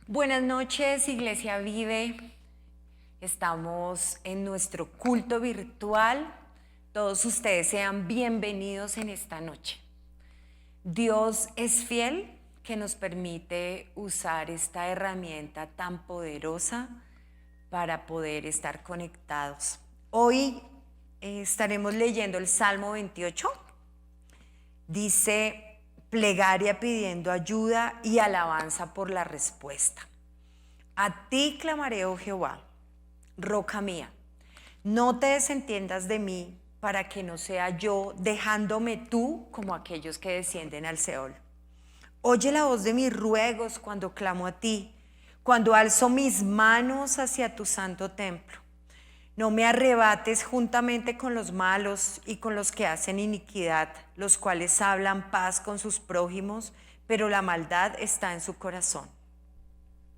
Buenas noches, Iglesia Vive. Estamos en nuestro culto virtual. Todos ustedes sean bienvenidos en esta noche. Dios es fiel que nos permite usar esta herramienta tan poderosa para poder estar conectados. Hoy estaremos leyendo el Salmo 28. Dice: plegaria pidiendo ayuda y alabanza por la respuesta. A ti clamaré, oh Jehová, roca mía. No te desentiendas de mí, para que no sea yo dejándome tú como aquellos que descienden al Seol. Oye la voz de mis ruegos cuando clamo a ti, cuando alzo mis manos hacia tu santo templo. No me arrebates juntamente con los malos y con los que hacen iniquidad, los cuales hablan paz con sus prójimos, pero la maldad está en su corazón.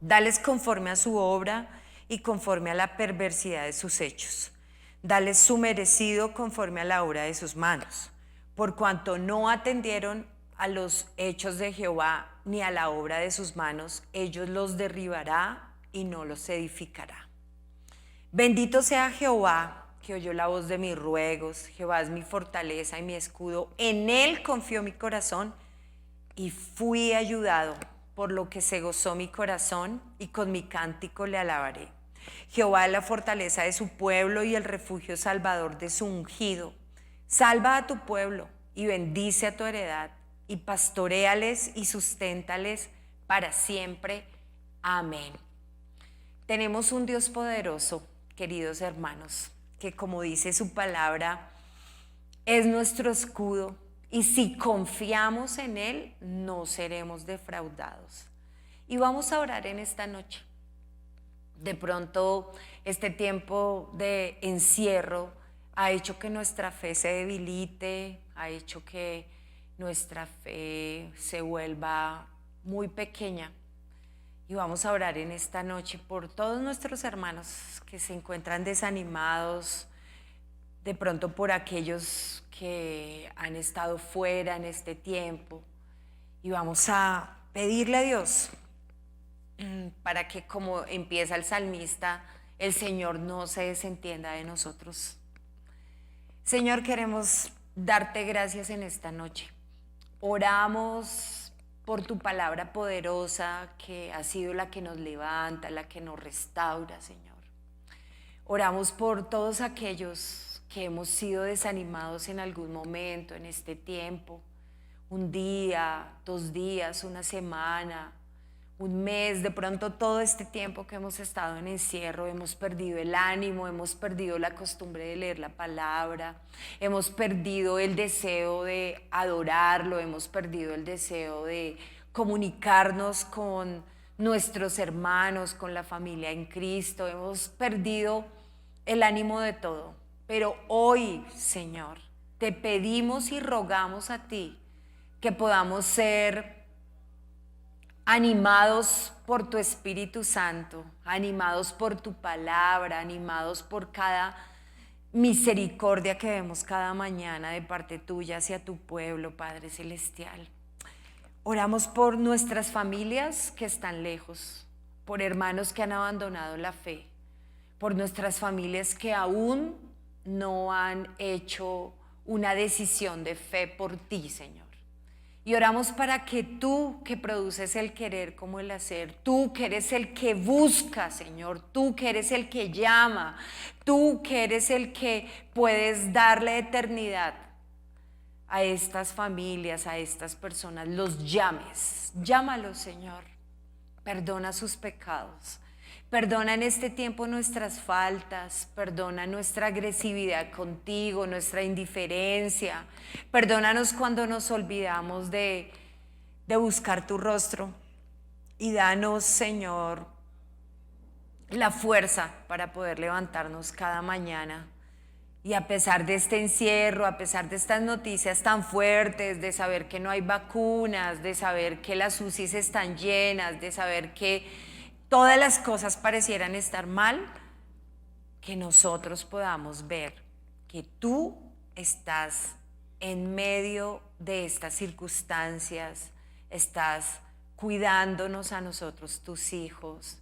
Dales conforme a su obra y conforme a la perversidad de sus hechos. Dales su merecido conforme a la obra de sus manos, por cuanto no atendieron a los hechos de Jehová ni a la obra de sus manos, ellos los derribará y no los edificará. Bendito sea Jehová, que oyó la voz de mis ruegos. Jehová es mi fortaleza y mi escudo. En él confió mi corazón y fui ayudado, por lo que se gozó mi corazón y con mi cántico le alabaré. Jehová es la fortaleza de su pueblo y el refugio salvador de su ungido. Salva a tu pueblo y bendice a tu heredad y pastoréales y susténtales para siempre. Amén. Tenemos un Dios poderoso, queridos hermanos, que como dice su palabra, es nuestro escudo y si confiamos en Él, no seremos defraudados. Y vamos a orar en esta noche. De pronto, este tiempo de encierro ha hecho que nuestra fe se debilite, ha hecho que nuestra fe se vuelva muy pequeña. Y vamos a orar en esta noche por todos nuestros hermanos que se encuentran desanimados, de pronto por aquellos que han estado fuera en este tiempo. Y vamos a pedirle a Dios para que, como empieza el salmista, el Señor no se desentienda de nosotros. Señor, queremos darte gracias en esta noche. Oramos por tu palabra poderosa que ha sido la que nos levanta, la que nos restaura, Señor. Oramos por todos aquellos que hemos sido desanimados en algún momento, en este tiempo, un día, 2 días, una semana, un mes, de pronto todo este tiempo que hemos estado en encierro, hemos perdido el ánimo, hemos perdido la costumbre de leer la palabra, hemos perdido el deseo de adorarlo, hemos perdido el deseo de comunicarnos con nuestros hermanos, con la familia en Cristo, hemos perdido el ánimo de todo. Pero hoy, Señor, te pedimos y rogamos a ti que podamos ser animados por tu Espíritu Santo, animados por tu palabra, animados por cada misericordia que vemos cada mañana de parte tuya hacia tu pueblo, Padre Celestial. Oramos por nuestras familias que están lejos, por hermanos que han abandonado la fe, por nuestras familias que aún no han hecho una decisión de fe por ti, Señor. Y oramos para que tú, que produces el querer como el hacer, tú que eres el que busca, Señor, tú que eres el que llama, tú que eres el que puedes darle eternidad a estas familias, a estas personas, los llames. Llámalos, Señor. Perdona sus pecados. Perdona en este tiempo nuestras faltas, perdona nuestra agresividad contigo, nuestra indiferencia. Perdónanos cuando nos olvidamos de buscar tu rostro. Y danos, Señor, la fuerza para poder levantarnos cada mañana. Y a pesar de este encierro, a pesar de estas noticias tan fuertes, de saber que no hay vacunas, de saber que las UCIs están llenas, de saber que todas las cosas parecieran estar mal, que nosotros podamos ver que tú estás en medio de estas circunstancias, estás cuidándonos a nosotros, tus hijos.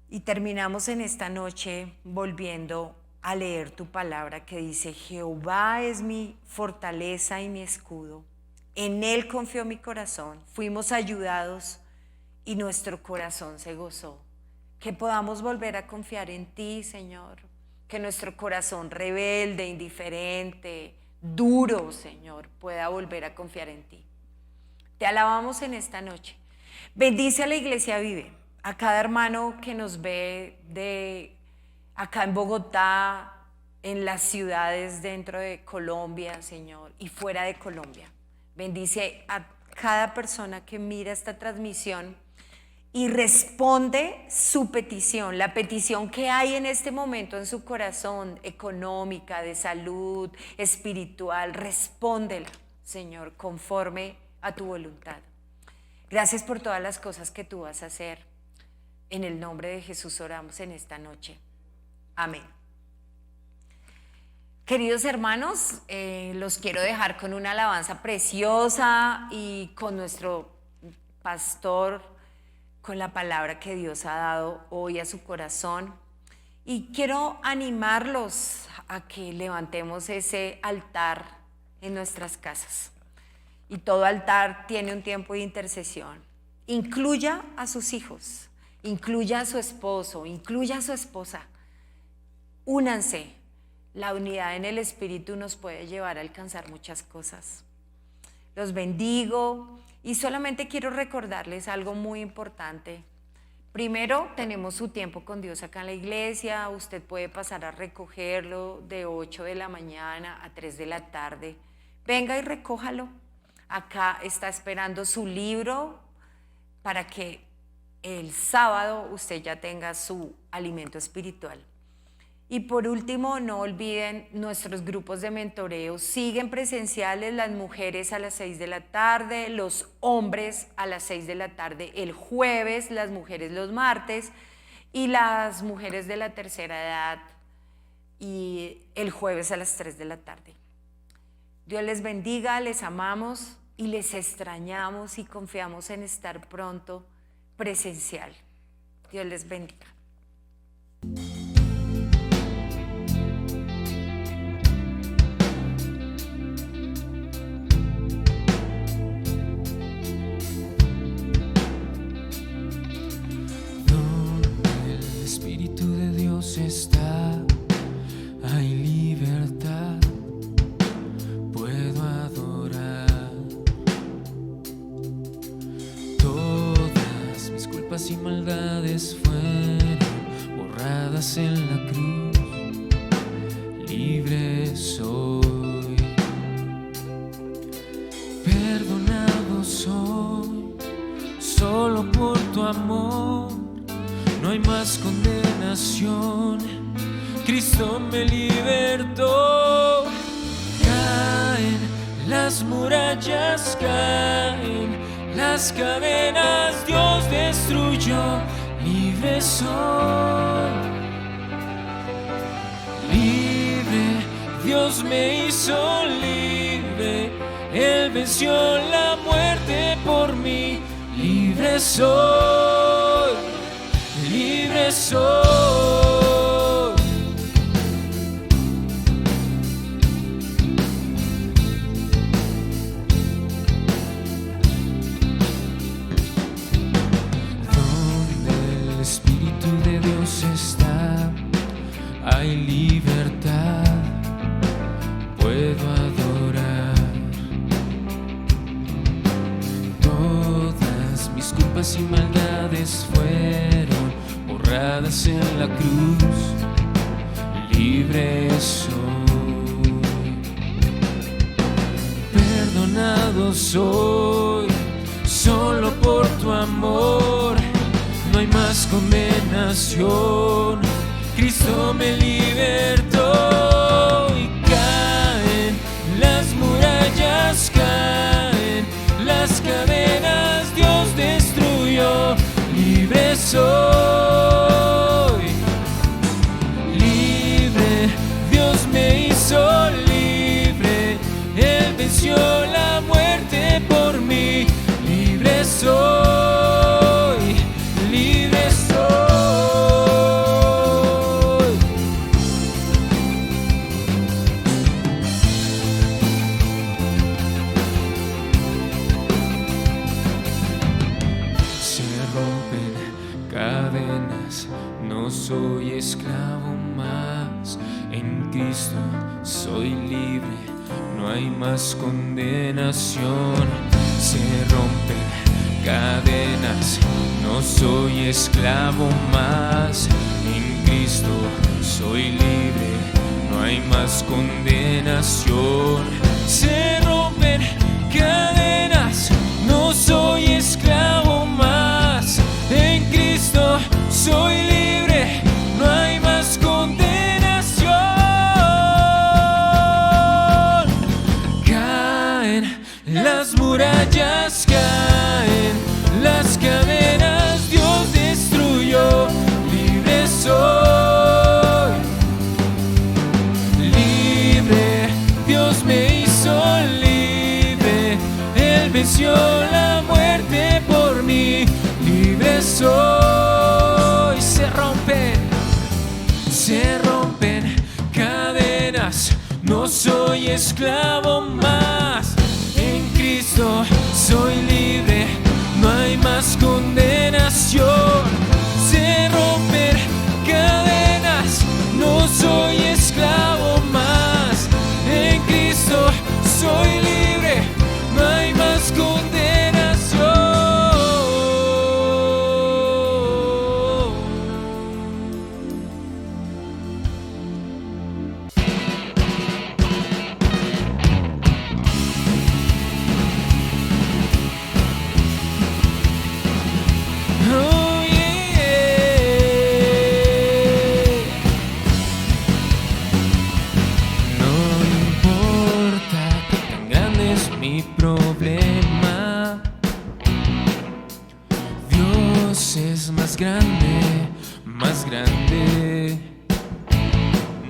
Y terminamos en esta noche volviendo a leer tu palabra que dice: Jehová es mi fortaleza y mi escudo. En Él confió mi corazón. Fuimos ayudados y nuestro corazón se gozó. Que podamos volver a confiar en ti, Señor. Que nuestro corazón rebelde, indiferente, duro, Señor, pueda volver a confiar en ti. Te alabamos en esta noche. Bendice a la Iglesia Vive, a cada hermano que nos ve de acá en Bogotá, en las ciudades dentro de Colombia, Señor, y fuera de Colombia. Bendice a cada persona que mira esta transmisión y responde su petición, la petición que hay en este momento en su corazón, económica, de salud, espiritual. Respóndela, Señor, conforme a tu voluntad. Gracias por todas las cosas que tú vas a hacer. En el nombre de Jesús oramos en esta noche. Amén. Queridos hermanos, los quiero dejar con una alabanza preciosa y con nuestro pastor, con la palabra que Dios ha dado hoy a su corazón. Y quiero animarlos a que levantemos ese altar en nuestras casas. Y todo altar tiene un tiempo de intercesión. Incluya a sus hijos, incluya a su esposo, incluya a su esposa. Únanse. La unidad en el Espíritu nos puede llevar a alcanzar muchas cosas. Los bendigo y solamente quiero recordarles algo muy importante. Primero, tenemos su tiempo con Dios acá en la iglesia. Usted puede pasar a recogerlo de 8 de la mañana a 3 de la tarde. Venga y recójalo. Acá está esperando su libro para que el sábado usted ya tenga su alimento espiritual. Y por último, no olviden nuestros grupos de mentoreo. Siguen presenciales, las mujeres a las 6 de la tarde, los hombres a las 6 de la tarde el jueves, las mujeres los martes y las mujeres de la tercera edad y el jueves a las 3 de la tarde. Dios les bendiga, les amamos y les extrañamos y confiamos en estar pronto presencial. Dios les bendiga. Está, hay libertad, puedo adorar. Todas mis culpas y maldades fueron borradas en la cruz. Libre soy, perdonado soy, solo por tu amor. No hay más condenación, Cristo me libertó. Caen las murallas, caen las cadenas, Dios destruyó. Libre soy, libre, Dios me hizo libre. Él venció la muerte por mí. Libre soy, libre soy. Donde el Espíritu de Dios está, hay libertad, puedo adorar. Todas mis culpas y maldades fueron borradas en la cruz. Libre soy, perdonado soy, solo por tu amor. No hay más condenación, Cristo me libertó. Y caen las murallas, caen las cadenas, Dios destruyó. Libre soy, libre, Dios me hizo libre. Él venció la muerte por mí. Libre soy. rompen cadenas, no soy esclavo más. En Cristo soy libre, no hay más condenación. Se rompen cadenas, no soy esclavo más. En Cristo soy libre, no hay más condenación. Se rompen cadenas, no soy esclavo más. En Cristo soy libre, no hay más condenación. Caen las murallas, caen las cadenas, Dios destruyó, libre soy. Libre, Dios me hizo libre, Él venció la muerte por mí, libre soy. Se rompen cadenas, no soy esclavo más. En Cristo soy libre, no hay más condenación. Se rompen cadenas, no soy esclavo más. En Cristo soy libre, no hay más condenación. Oh, yeah. No importa qué tan grande es mi problema, Dios es más grande, más grande.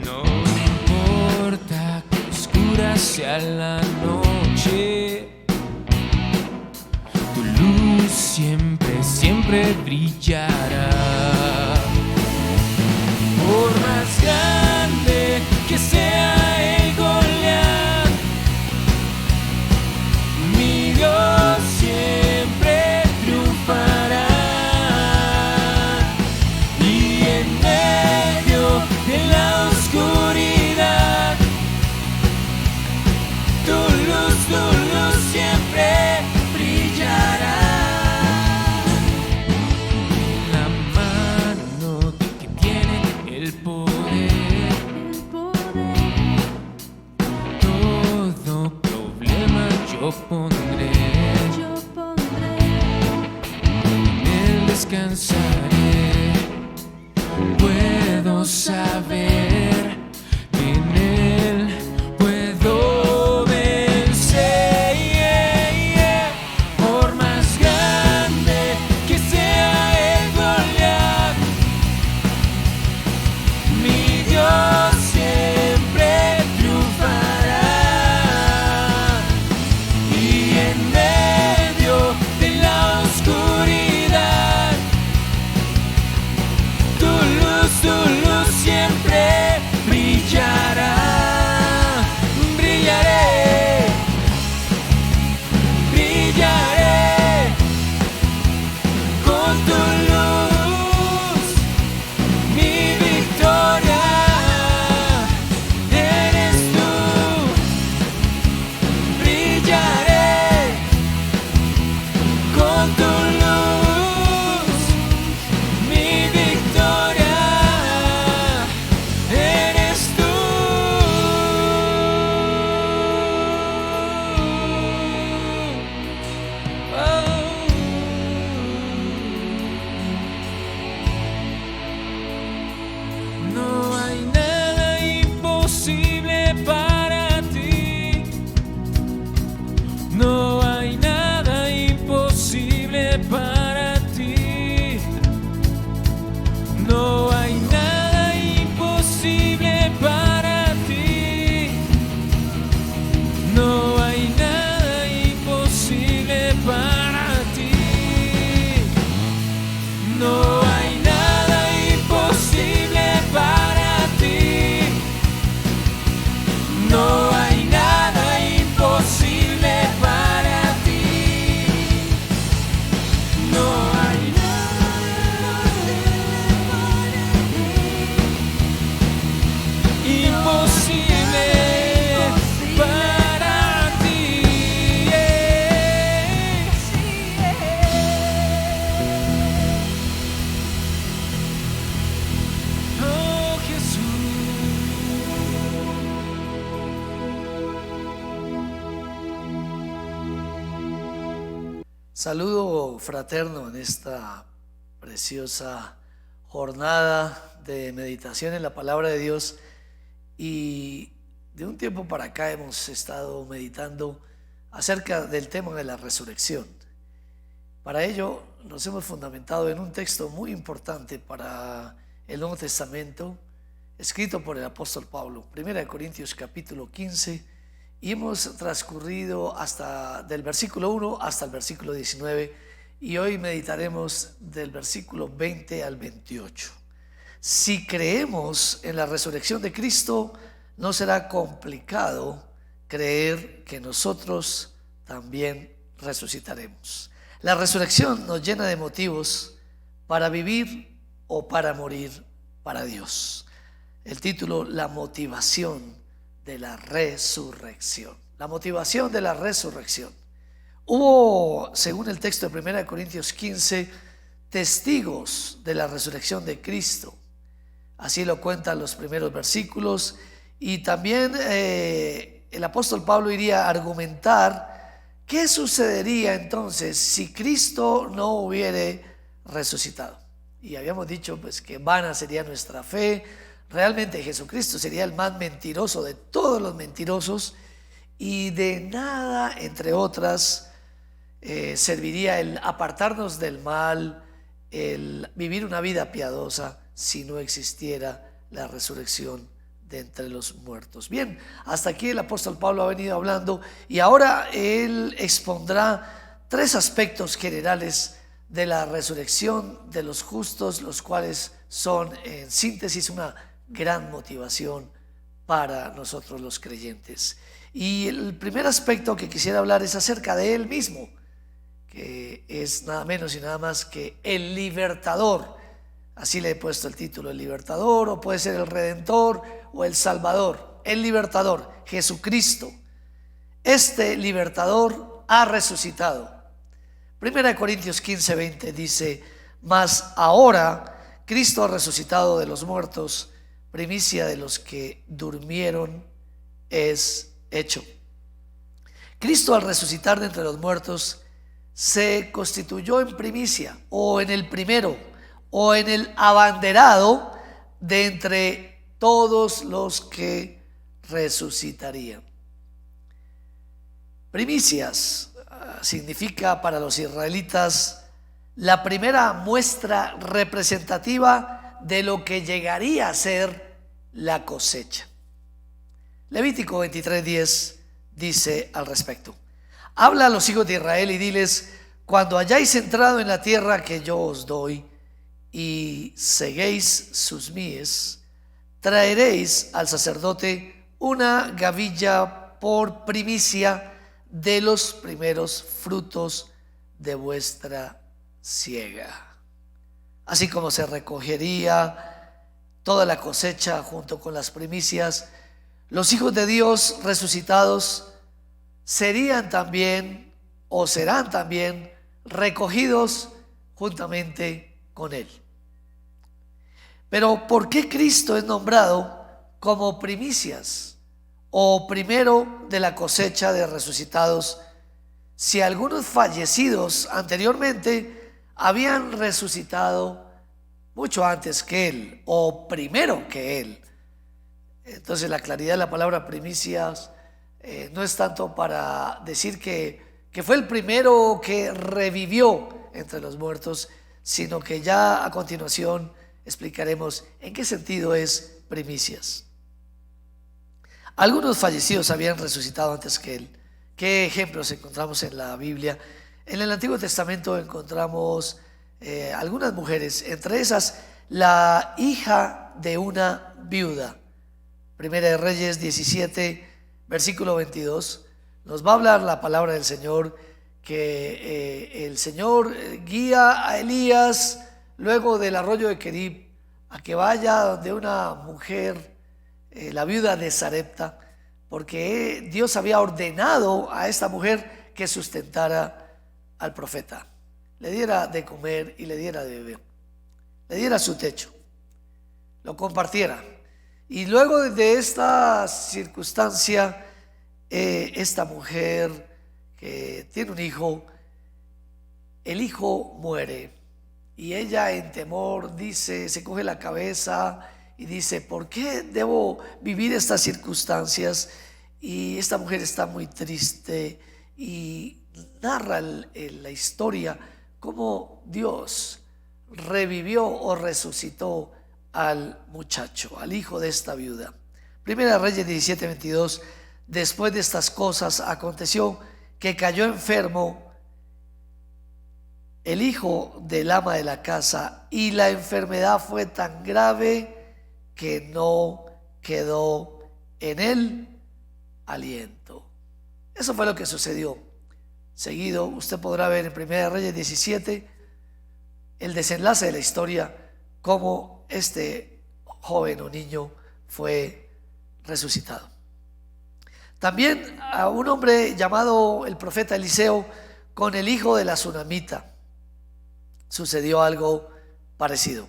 No importa que oscura sea la noche, tu luz siempre, siempre brillará. Por más grande que sea el Goliat, mi Dios siempre triunfará. Y en medio de la oscuridad, tu luz siempre brillará. La mano que tiene el poder, todo problema yo pondré, en él descansaré. Puedo saber que en él puedo vencer. Por más grande que sea el Goliat, mi Dios siempre triunfará. Y en medio de la oscuridad, tu luz siempre brillará. Brillaré, brillaré con tu luz, mi victoria eres tú. Brillaré con tu luz, mi victoria eres tú. No hay nada imposible para ti. No hay nada imposible para ti. No hay nada imposible para ti. No hay nada imposible para ti. No hay nada imposible para ti. No hay nada imposible para ti. No hay nada. Saludo fraterno en esta preciosa jornada de meditación en la palabra de Dios, y de un tiempo para acá hemos estado meditando acerca del tema de la resurrección. Para ello nos hemos fundamentado en un texto muy importante para el Nuevo Testamento, escrito por el apóstol Pablo, 1 Corintios capítulo 15, y hemos transcurrido del versículo 1 hasta el versículo 19, y hoy meditaremos del versículo 20 al 28. Si creemos en la resurrección de Cristo, no será complicado creer que nosotros también resucitaremos. La resurrección nos llena de motivos para vivir o para morir para Dios. El título: la motivación de la resurrección. La motivación de la resurrección. Hubo, según el texto de 1 Corintios 15, testigos de la resurrección de Cristo. Así lo cuentan los primeros versículos, y también el apóstol Pablo iría a argumentar qué sucedería entonces si Cristo no hubiere resucitado. Y habíamos dicho pues que vana sería nuestra fe. Realmente Jesucristo sería el más mentiroso de todos los mentirosos, y de nada, entre otras, serviría el apartarnos del mal, el vivir una vida piadosa, si no existiera la resurrección de entre los muertos. Bien, hasta aquí el apóstol Pablo ha venido hablando, y ahora él expondrá tres aspectos generales de la resurrección de los justos, los cuales son en síntesis una gran motivación para nosotros los creyentes. Y el primer aspecto que quisiera hablar es acerca de él mismo, que es nada menos y nada más que el libertador. Así le he puesto el título: el libertador, o puede ser el redentor o el salvador. El libertador, Jesucristo. Este libertador ha resucitado. 1 Corintios 15:20 dice: mas ahora Cristo ha resucitado de los muertos, primicia de los que durmieron es hecho. Cristo, al resucitar de entre los muertos, se constituyó en primicia, o en el primero, o en el abanderado de entre todos los que resucitarían. Primicias significa para los israelitas la primera muestra representativa de lo que llegaría a ser la cosecha. Levítico 23:10 dice al respecto: habla a los hijos de Israel y diles: cuando hayáis entrado en la tierra que yo os doy y seguéis sus mies, traeréis al sacerdote una gavilla por primicia de los primeros frutos de vuestra siega. Así como se recogería toda la cosecha junto con las primicias, los hijos de Dios resucitados serían también, o serán también, recogidos juntamente con Él. Pero ¿por qué Cristo es nombrado como primicias o primero de la cosecha de resucitados, si algunos fallecidos anteriormente habían resucitado mucho antes que Él, o primero que Él? Entonces la claridad de la palabra primicias no es tanto para decir que fue el primero que revivió entre los muertos, sino que ya a continuación explicaremos en qué sentido es primicias. Algunos fallecidos habían resucitado antes que Él. ¿Qué ejemplos encontramos en la Biblia? En el Antiguo Testamento encontramos algunas mujeres, entre esas la hija de una viuda. Primera de Reyes 17, versículo 22, nos va a hablar la palabra del Señor que el Señor guía a Elías luego del arroyo de Querib a que vaya donde una mujer, la viuda de Sarepta, porque Dios había ordenado a esta mujer que sustentara al profeta, le diera de comer y le diera de beber, le diera su techo, lo compartiera. Y luego de esta circunstancia, esta mujer que tiene un hijo el hijo muere y ella en temor dice, se coge la cabeza y dice, ¿por qué debo vivir estas circunstancias? Y esta mujer está muy triste y narra la historia cómo Dios revivió o resucitó al muchacho, al hijo de esta viuda. Primera Reyes 17:22. Después de estas cosas aconteció que cayó enfermo el hijo del ama de la casa, y la enfermedad fue tan grave que no quedó en él aliento. Eso fue lo que sucedió. Seguido usted podrá ver en Primera Reyes 17 el desenlace de la historia, cómo este joven o niño fue resucitado. También a un hombre llamado el profeta Eliseo con el hijo de la sunamita sucedió algo parecido.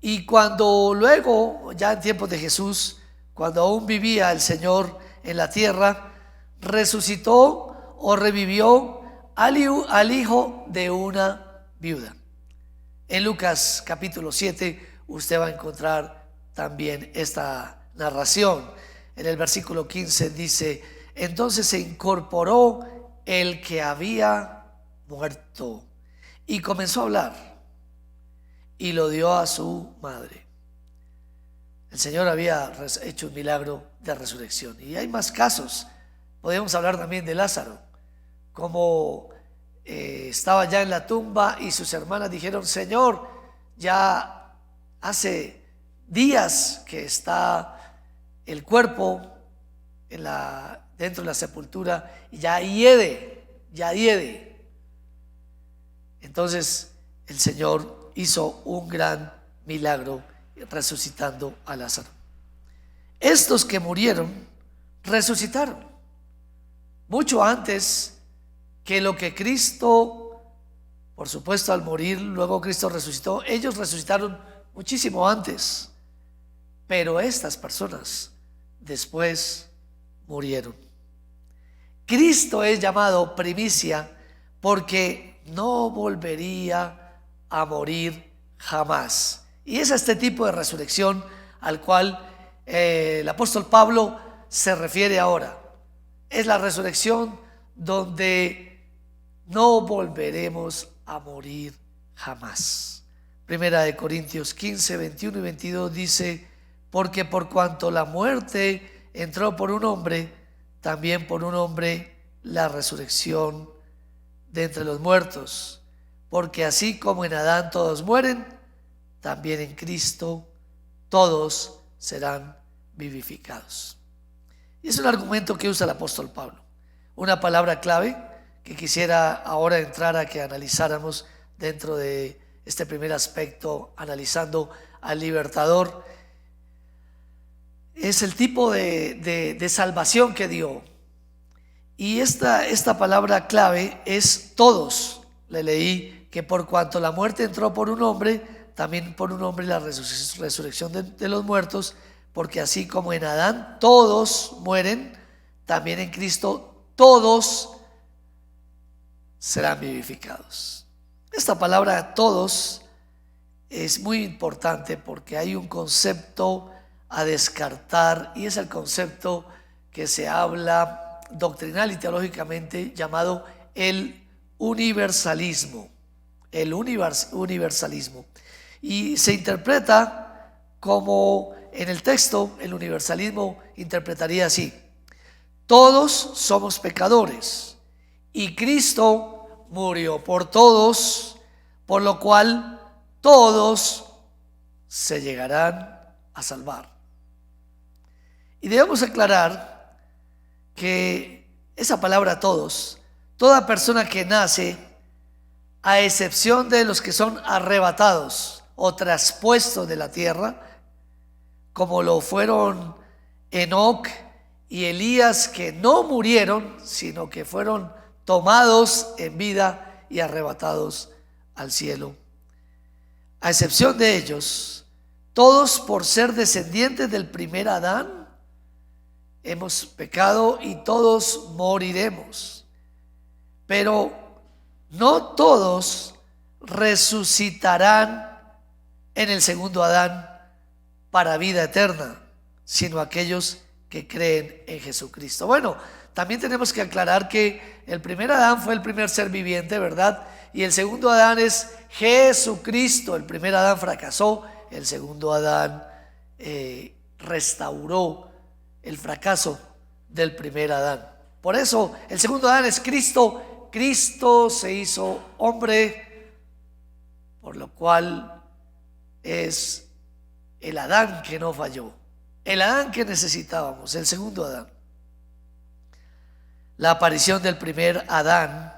Y cuando luego, ya en tiempos de Jesús, cuando aún vivía el Señor en la tierra, resucitó o revivió al hijo de una viuda. En Lucas capítulo 7 usted va a encontrar también esta narración. En el versículo 15 dice: entonces se incorporó el que había muerto y comenzó a hablar y lo dio a su madre. El Señor había hecho un milagro de resurrección, y hay más casos. Podemos hablar también de Lázaro, como estaba ya en la tumba y sus hermanas dijeron: Señor, ya hace días que está el cuerpo dentro de la sepultura y ya hiede. Entonces el Señor hizo un gran milagro resucitando a Lázaro. Estos que murieron resucitaron mucho antes que lo que Cristo, por supuesto, al morir, luego Cristo resucitó. Ellos resucitaron muchísimo antes, pero estas personas después murieron. Cristo es llamado primicia porque no volvería a morir jamás. Y es este tipo de resurrección al cual el apóstol Pablo se refiere ahora. Es la resurrección donde no volveremos a morir jamás. Primera de Corintios 15, 21 y 22 dice: porque por cuanto la muerte entró por un hombre, también por un hombre la resurrección de entre los muertos. Porque así como en Adán todos mueren, también en Cristo todos serán vivificados. Y es un argumento que usa el apóstol Pablo. Una palabra clave que quisiera ahora entrar a que analizáramos dentro de este primer aspecto, analizando al libertador, es el tipo de salvación que dio. Y esta palabra clave es todos. Le leí que por cuanto la muerte entró por un hombre, también por un hombre la resurrección de los muertos. Porque así como en Adán todos mueren, también en Cristo todos serán vivificados. Esta palabra todos es muy importante porque hay un concepto a descartar, y es el concepto que se habla doctrinal y teológicamente llamado el universalismo. El universalismo. Y se interpreta como en el texto, el universalismo interpretaría así: todos somos pecadores y Cristo murió por todos, por lo cual todos se llegarán a salvar. Y debemos aclarar que esa palabra todos, toda persona que nace, a excepción de los que son arrebatados o traspuestos de la tierra, como lo fueron Enoc y Elías, que no murieron, sino que fueron tomados en vida y arrebatados al cielo. A excepción de ellos, todos, por ser descendientes del primer Adán, hemos pecado y todos moriremos. Pero no todos resucitarán en el segundo Adán para vida eterna, sino aquellos que creen en Jesucristo. Bueno, también tenemos que aclarar que el primer Adán fue el primer ser viviente, ¿verdad? Y el segundo Adán es Jesucristo. El primer Adán fracasó, el segundo Adán restauró el fracaso del primer Adán. Por eso el segundo Adán es Cristo. Cristo se hizo hombre, por lo cual es el Adán que no falló, el Adán que necesitábamos, el segundo Adán. La aparición del primer Adán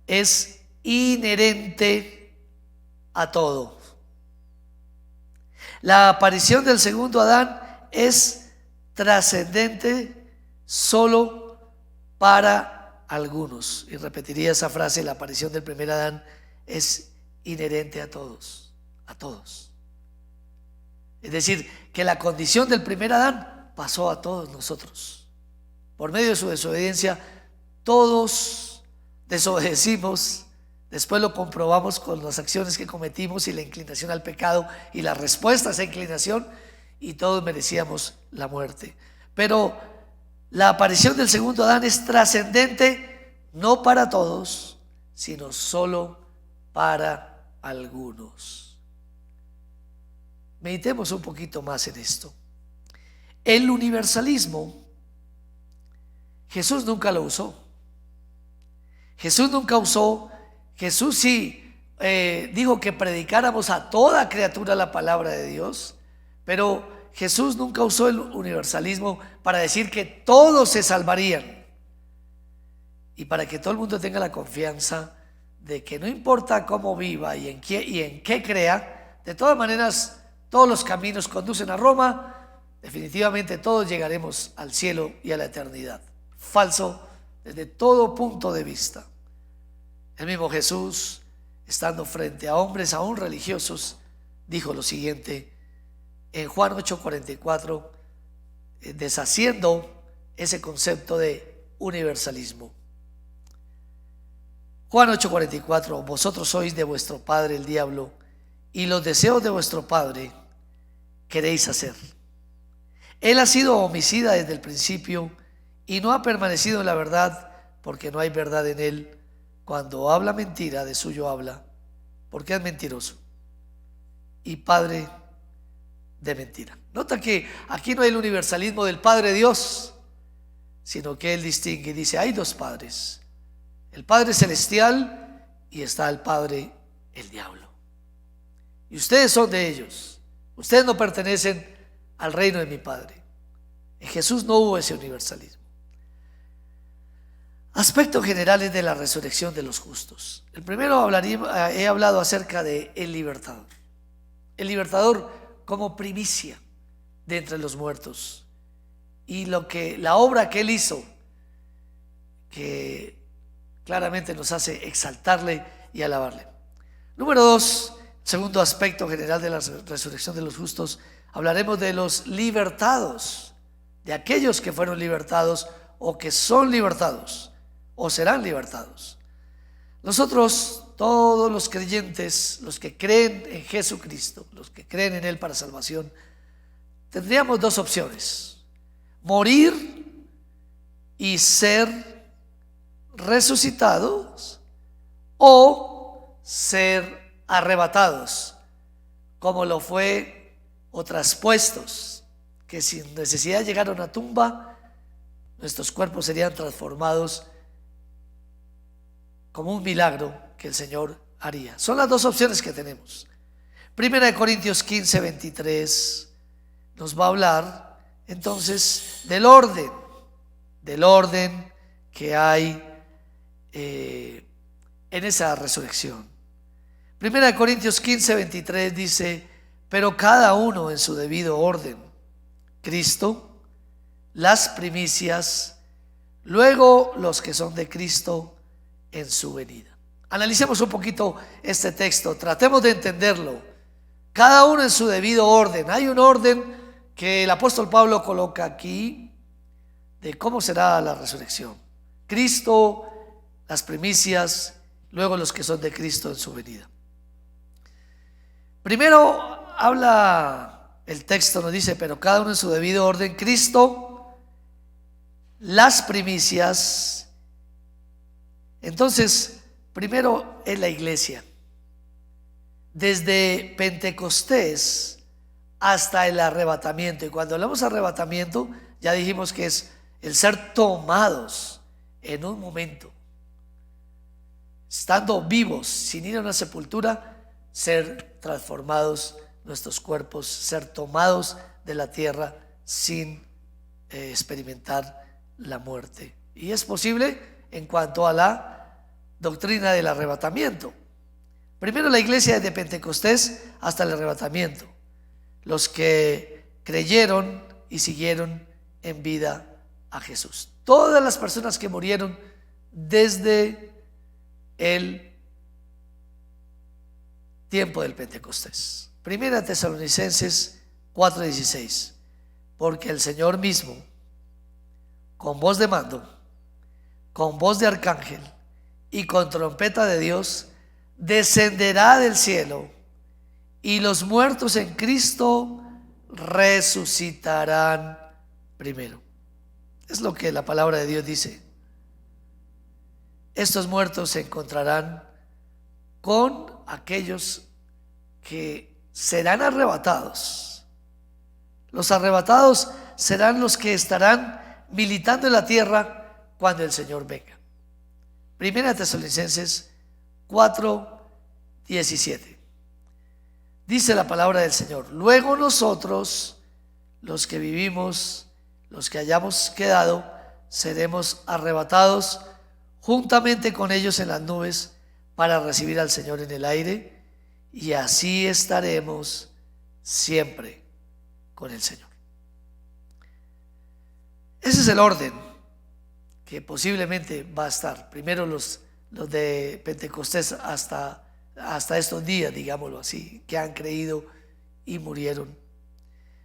es inherente a todo. La aparición del segundo Adán es trascendente solo para algunos. Y repetiría esa frase: la aparición del primer Adán es inherente a todos, a todos. Es decir, que la condición del primer Adán pasó a todos nosotros. Por medio de su desobediencia, todos desobedecimos. Después lo comprobamos con las acciones que cometimos y la inclinación al pecado y la respuesta a esa inclinación, y todos merecíamos la muerte. Pero la aparición del segundo Adán es trascendente no para todos, sino solo para algunos. Meditemos un poquito más en esto. El universalismo, Jesús nunca lo usó. Jesús sí dijo que predicáramos a toda criatura la palabra de Dios, pero Jesús nunca usó el universalismo para decir que todos se salvarían y para que todo el mundo tenga la confianza de que no importa cómo viva y en qué crea, de todas maneras todos los caminos conducen a Roma. Definitivamente todos llegaremos al cielo y a la eternidad. Falso desde todo punto de vista. El mismo Jesús, estando frente a hombres aún religiosos, dijo lo siguiente en Juan 8:44, deshaciendo ese concepto de universalismo. Juan 8:44: vosotros sois de vuestro padre el diablo, y los deseos de vuestro padre queréis hacer. Él ha sido homicida desde el principio y no ha permanecido en la verdad, porque no hay verdad en él. Cuando habla mentira, de suyo habla, porque es mentiroso y padre de mentira. Nota que aquí no hay el universalismo del Padre Dios, sino que él distingue y dice: hay dos padres, el Padre celestial y está el Padre, el diablo, y ustedes son de ellos. Ustedes no pertenecen al reino de mi Padre. En Jesús no hubo ese universalismo. Aspectos generales de la resurrección de los justos. El primero he hablado acerca de el libertador. El libertador como primicia de entre los muertos, y la obra que él hizo, que claramente nos hace exaltarle y alabarle. Número 2, segundo aspecto general de la resurrección de los justos, hablaremos de los libertados, de aquellos que fueron libertados o que son libertados o serán libertados. Nosotros, todos los creyentes, los que creen en Jesucristo, los que creen en Él para salvación, tendríamos dos opciones: morir y ser resucitados, o ser arrebatados, como lo fue, o traspuestos, que sin necesidad de llegar a una tumba, nuestros cuerpos serían transformados como un milagro que el Señor haría. Son las dos opciones que tenemos. Primera de Corintios 15:23 nos va a hablar entonces del orden que hay en esa resurrección. Primera de Corintios 15:23 dice: pero cada uno en su debido orden, Cristo, las primicias, luego los que son de Cristo en su venida. Analicemos un poquito este texto, tratemos de entenderlo. Cada uno en su debido orden. Hay un orden que el apóstol Pablo coloca aquí de cómo será la resurrección. Cristo, las primicias luego los que son de Cristo en su venida. Primero habla el texto, nos dice, pero cada uno en su debido orden, Cristo, las primicias. Entonces, primero es la iglesia. Desde Pentecostés hasta el arrebatamiento. Y cuando hablamos de arrebatamiento, ya dijimos que es el ser tomados en un momento, estando vivos, sin ir a una sepultura, ser transformados nuestros cuerpos, ser tomados de la tierra sin experimentar la muerte. Y es posible en cuanto a la doctrina del arrebatamiento. Primero la iglesia desde Pentecostés hasta el arrebatamiento, los que creyeron y siguieron en vida a Jesús. Todas las personas que murieron desde el tiempo del Pentecostés. Primera Tesalonicenses 4:16, porque el Señor mismo, con voz de mando, con voz de arcángel y con trompeta de Dios, descenderá del cielo, y los muertos en Cristo resucitarán primero. Es lo que la palabra de Dios dice. Estos muertos se encontrarán con aquellos que serán arrebatados. Los arrebatados serán los que estarán militando en la tierra cuando el Señor venga. Primera Tesalonicenses 4:17. Dice la palabra del Señor: luego nosotros, los que vivimos, los que hayamos quedado, seremos arrebatados juntamente con ellos en las nubes para recibir al Señor en el aire, y así estaremos siempre con el Señor. Ese es el orden que posiblemente va a estar. Primero los de Pentecostés hasta estos días, digámoslo así, que han creído y murieron.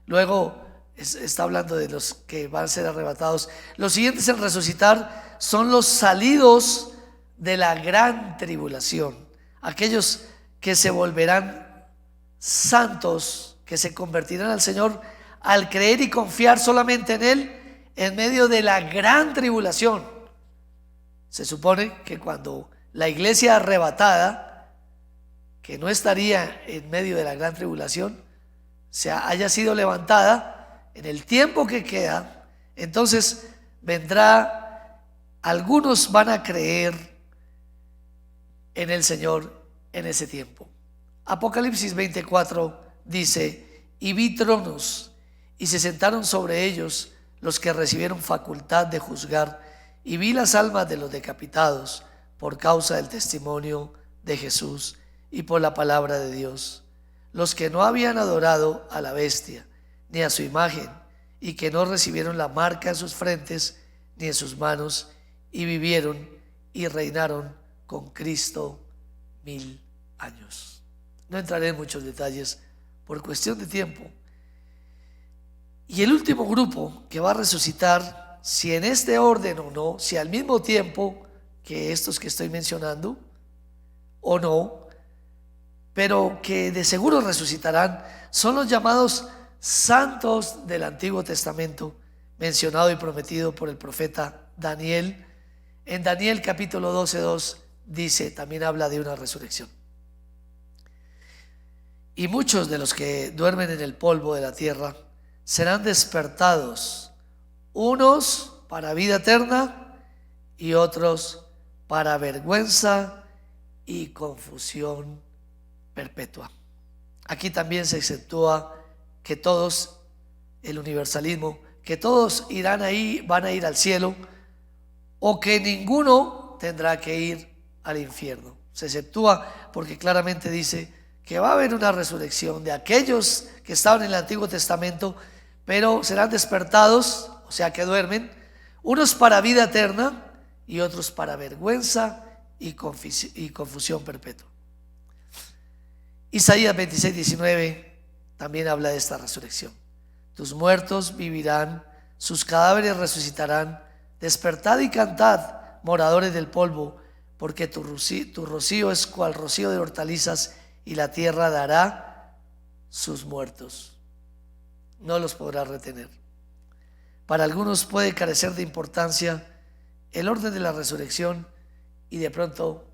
Luego está hablando de los que van a ser arrebatados. Los siguientes en resucitar son los salidos de la gran tribulación, aquellos que se volverán santos, que se convertirán al Señor al creer y confiar solamente en Él en medio de la gran tribulación. Se supone que cuando la iglesia arrebatada, que no estaría en medio de la gran tribulación, haya sido levantada en el tiempo que queda, entonces vendrá, algunos van a creer en el Señor en ese tiempo. Apocalipsis 24 dice: y vi tronos, y se sentaron sobre ellos los que recibieron facultad de juzgar, y vi las almas de los decapitados por causa del testimonio de Jesús y por la palabra de Dios, los que no habían adorado a la bestia ni a su imagen, y que no recibieron la marca en sus frentes ni en sus manos, y vivieron y reinaron con Cristo 1000 años. No entraré en muchos detalles por cuestión de tiempo. Y el último grupo que va a resucitar, si en este orden o no, si al mismo tiempo que estos que estoy mencionando o no, pero que de seguro resucitarán, son los llamados santos del Antiguo Testamento, mencionado y prometido por el profeta Daniel. En Daniel capítulo 12:2 dice, también habla de una resurrección. Y muchos de los que duermen en el polvo de la tierra serán despertados, unos para vida eterna y otros para vergüenza y confusión perpetua. Aquí también se exceptúa que todos, el universalismo, que todos irán ahí, van a ir al cielo, o que ninguno tendrá que ir al infierno. Se exceptúa porque claramente dice que va a haber una resurrección de aquellos que estaban en el Antiguo Testamento, pero serán despertados, o sea que duermen, unos para vida eterna y otros para vergüenza y confusión perpetua. Isaías 26:19 también habla de esta resurrección. Tus muertos vivirán, sus cadáveres resucitarán. Despertad y cantad, moradores del polvo, porque tu rocío es cual rocío de hortalizas, y la tierra dará sus muertos. No los podrá retener. Para algunos puede carecer de importancia el orden de la resurrección, y de pronto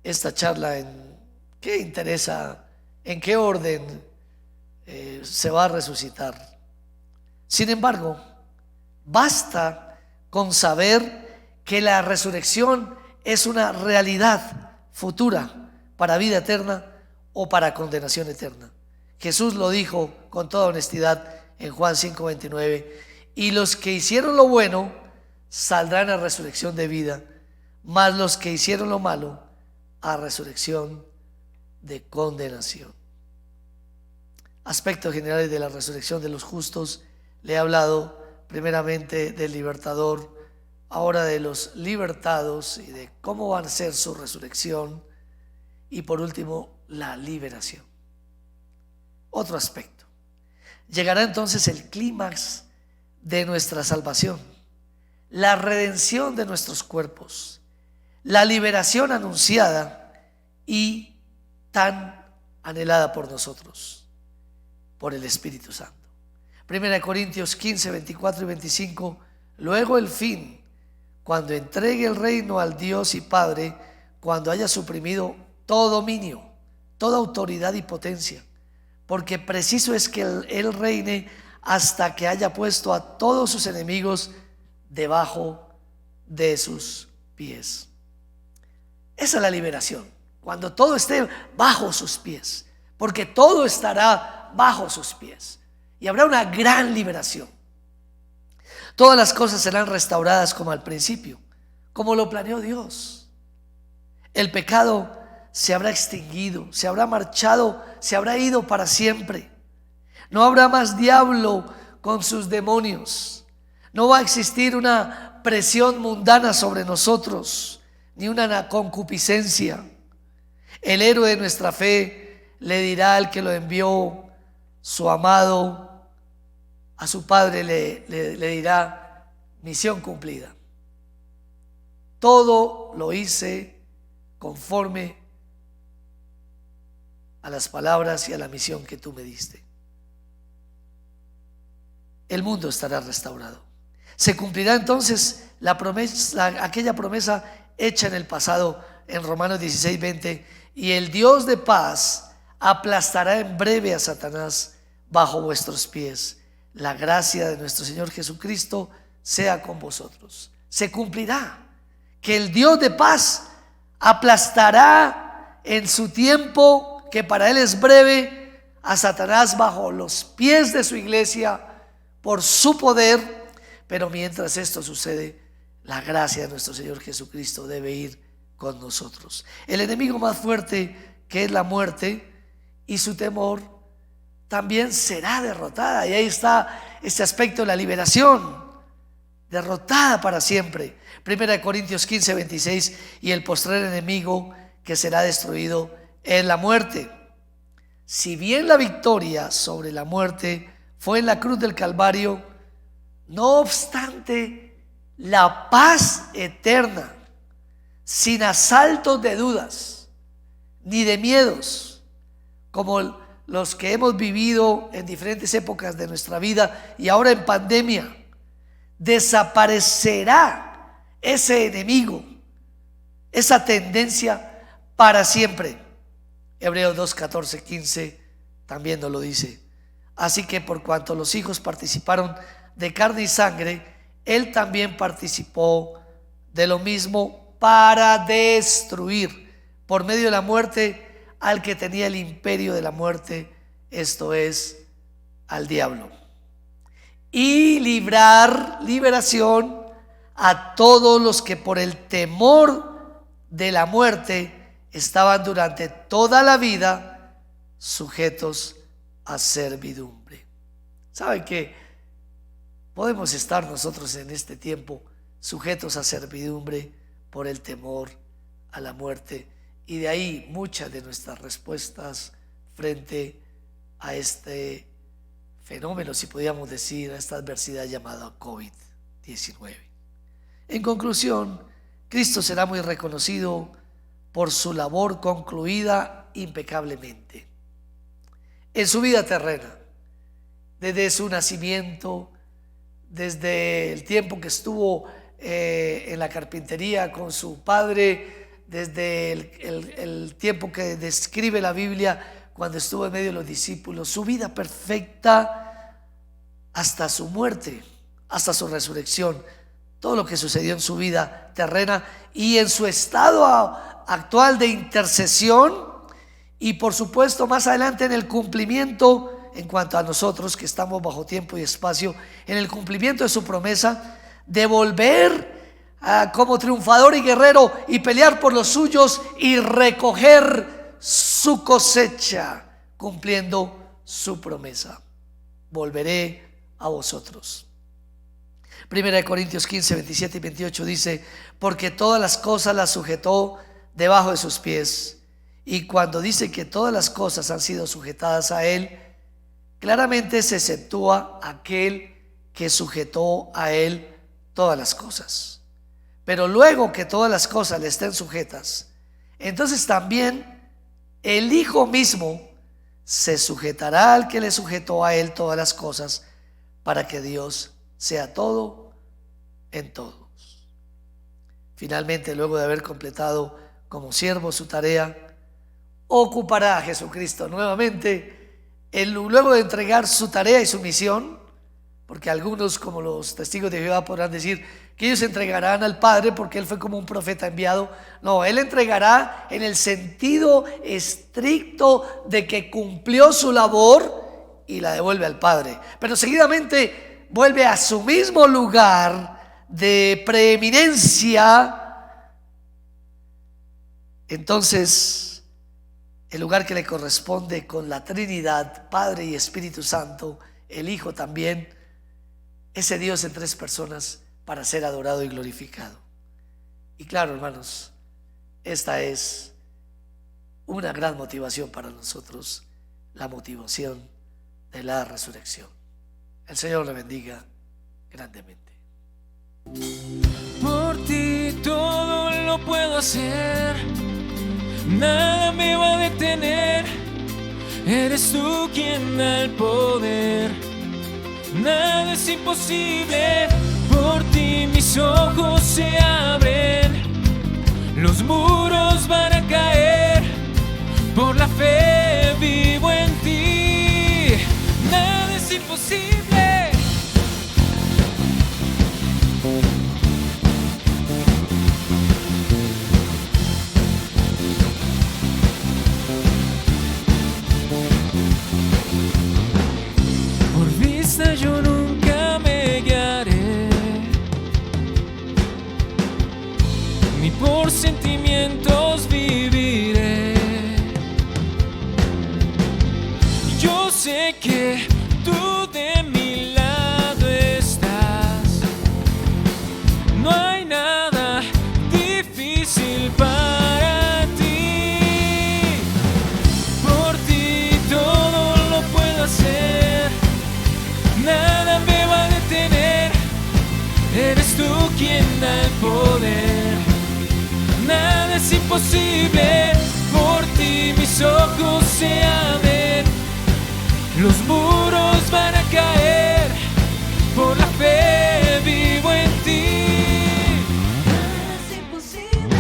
esta charla en qué interesa, en qué orden se va a resucitar. Sin embargo, basta con saber que la resurrección es una realidad futura para vida eterna o para condenación eterna. Jesús lo dijo con toda honestidad en Juan 5:29: y los que hicieron lo bueno saldrán a resurrección de vida, mas los que hicieron lo malo a resurrección de condenación. Aspectos generales de la resurrección de los justos. Le he hablado primeramente del libertador, ahora de los libertados y de cómo va a ser su resurrección, y por último la liberación. Otro aspecto: llegará entonces el clímax de nuestra salvación, la redención de nuestros cuerpos, la liberación anunciada y tan anhelada por nosotros, por el Espíritu Santo. 1 Corintios 15, 24 y 25: luego el fin, cuando entregue el reino al Dios y Padre, cuando haya suprimido todo dominio, toda autoridad y potencia, porque preciso es que Él reine hasta que haya puesto a todos sus enemigos debajo de sus pies. Esa es la liberación, cuando todo esté bajo sus pies, porque todo estará bajo sus pies y habrá una gran liberación. Todas las cosas serán restauradas como al principio, como lo planeó Dios. El pecado se habrá extinguido, se habrá marchado, se habrá ido para siempre. No habrá más diablo con sus demonios. No va a existir una presión mundana sobre nosotros, ni una concupiscencia. El héroe de nuestra fe le dirá al que lo envió, su amado, a su padre le dirá: misión cumplida. Todo lo hice conforme a las palabras y a la misión que tú me diste. El mundo estará restaurado. Se cumplirá entonces la promesa, aquella promesa hecha en el pasado en Romanos 16:20: y el Dios de paz aplastará en breve a Satanás bajo vuestros pies. La gracia de nuestro Señor Jesucristo sea con vosotros. Se cumplirá que el Dios de paz aplastará en su tiempo, que para Él es breve, a Satanás bajo los pies de su iglesia por su poder. Pero mientras esto sucede, la gracia de nuestro Señor Jesucristo debe ir con nosotros. El enemigo más fuerte, que es la muerte y su temor, también será derrotada. Y ahí está este aspecto de la liberación, derrotada para siempre. 1 Corintios 15, 26: y el postrer enemigo que será destruido es la muerte. Si bien la victoria sobre la muerte fue en la cruz del Calvario, no obstante, la paz eterna, sin asaltos de dudas ni de miedos, como los que hemos vivido en diferentes épocas de nuestra vida y ahora en pandemia, desaparecerá ese enemigo, esa tendencia para siempre. Hebreos 2, 14, 15 también nos lo dice. Así que por cuanto los hijos participaron de carne y sangre, Él también participó de lo mismo, para destruir por medio de la muerte al que tenía el imperio de la muerte, esto es, al diablo, y liberación a todos los que por el temor de la muerte estaban durante toda la vida sujetos a servidumbre. ¿Saben qué? Podemos estar nosotros en este tiempo sujetos a servidumbre por el temor a la muerte, y de ahí muchas de nuestras respuestas frente a este fenómeno, si podíamos decir, a esta adversidad llamada COVID-19. En conclusión, Cristo será muy reconocido por su labor concluida impecablemente en su vida terrena, desde su nacimiento, desde el tiempo que estuvo en la carpintería con su padre, desde el tiempo que describe la Biblia cuando estuvo en medio de los discípulos, su vida perfecta hasta su muerte, hasta su resurrección, todo lo que sucedió en su vida terrena y en su estado actual de intercesión, y por supuesto más adelante en el cumplimiento, en cuanto a nosotros que estamos bajo tiempo y espacio, en el cumplimiento de su promesa de volver como triunfador y guerrero y pelear por los suyos y recoger su cosecha, cumpliendo su promesa: volveré a vosotros. 1 Corintios 15, 27 y 28 dice: porque todas las cosas las sujetó debajo de sus pies. Y cuando dice que todas las cosas han sido sujetadas a él, claramente se exceptúa aquel que sujetó a él todas las cosas. Pero luego que todas las cosas le estén sujetas, entonces también el Hijo mismo se sujetará al que le sujetó a él todas las cosas, para que Dios sea todo en todos. Finalmente, luego de haber completado como siervo su tarea, ocupará a Jesucristo nuevamente, luego de entregar su tarea y su misión, porque algunos, como los testigos de Jehová, podrán decir que ellos entregarán al Padre porque Él fue como un profeta enviado. No, Él entregará en el sentido estricto de que cumplió su labor y la devuelve al Padre, pero seguidamente vuelve a su mismo lugar de preeminencia. Entonces, el lugar que le corresponde con la Trinidad, Padre y Espíritu Santo, el Hijo también, ese Dios en tres personas, para ser adorado y glorificado. Y claro, hermanos, esta es una gran motivación para nosotros, la motivación de la resurrección. El Señor le bendiga grandemente. Por ti todo lo puedo hacer, nada me va a detener. Eres tú quien da el poder, nada es imposible. Por ti mis ojos se abren, los muros van a caer. Por la fe vivo en ti, nada es imposible. Yo nunca me guiaré, ni por sentimientos viviré. Yo sé que tú de mi lado estás, no hay nada difícil para ti. Por ti todo lo puedo hacer, nada me va a detener. Eres tú quien da el poder, nada es imposible. Por ti mis ojos se abren, los muros van a caer. Por la fe vivo en ti, nada es imposible.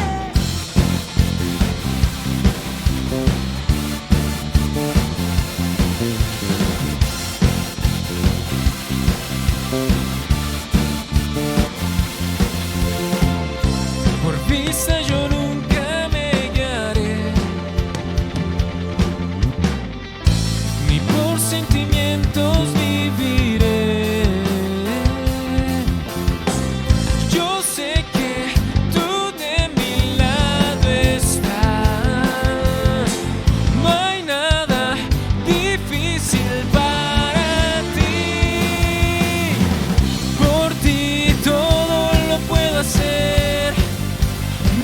Por vista yo nunca me guiaré, ni por sentimientos viviré. Yo sé que tú de mi lado estás, no hay nada difícil para ti. Por ti todo lo puedo hacer,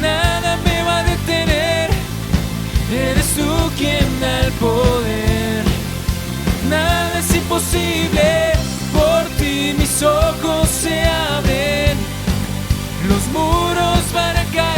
nada me va a detener. Eres tú quien da el poder, nada es imposible. Por ti mis ojos se abren, los muros van a caer.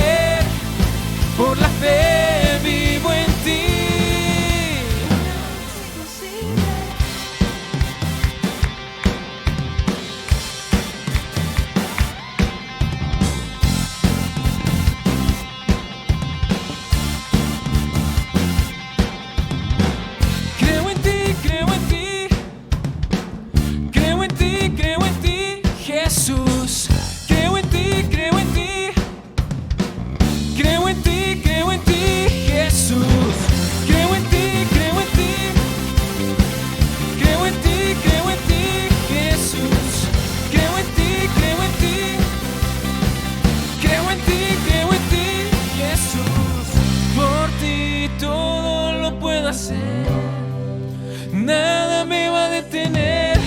nada me va a detener.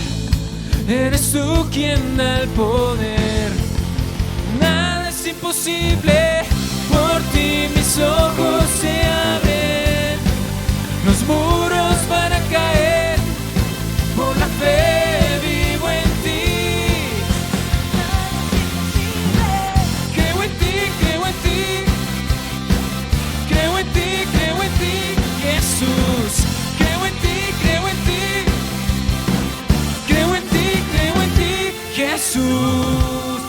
Eres tú quien da el poder. Nada es imposible. Por ti mis ojos se abren. Los muros van a caer. Por la fe vivo en ti. Creo en ti, creo en ti. Creo en ti, creo en ti, Jesús. Creo en ti, creo en ti. Creo en ti, creo en ti, Jesús.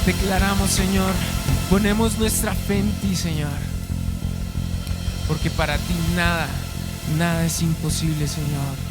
Declaramos, Señor, ponemos nuestra fe en ti, Señor, porque para ti nada es imposible, Señor.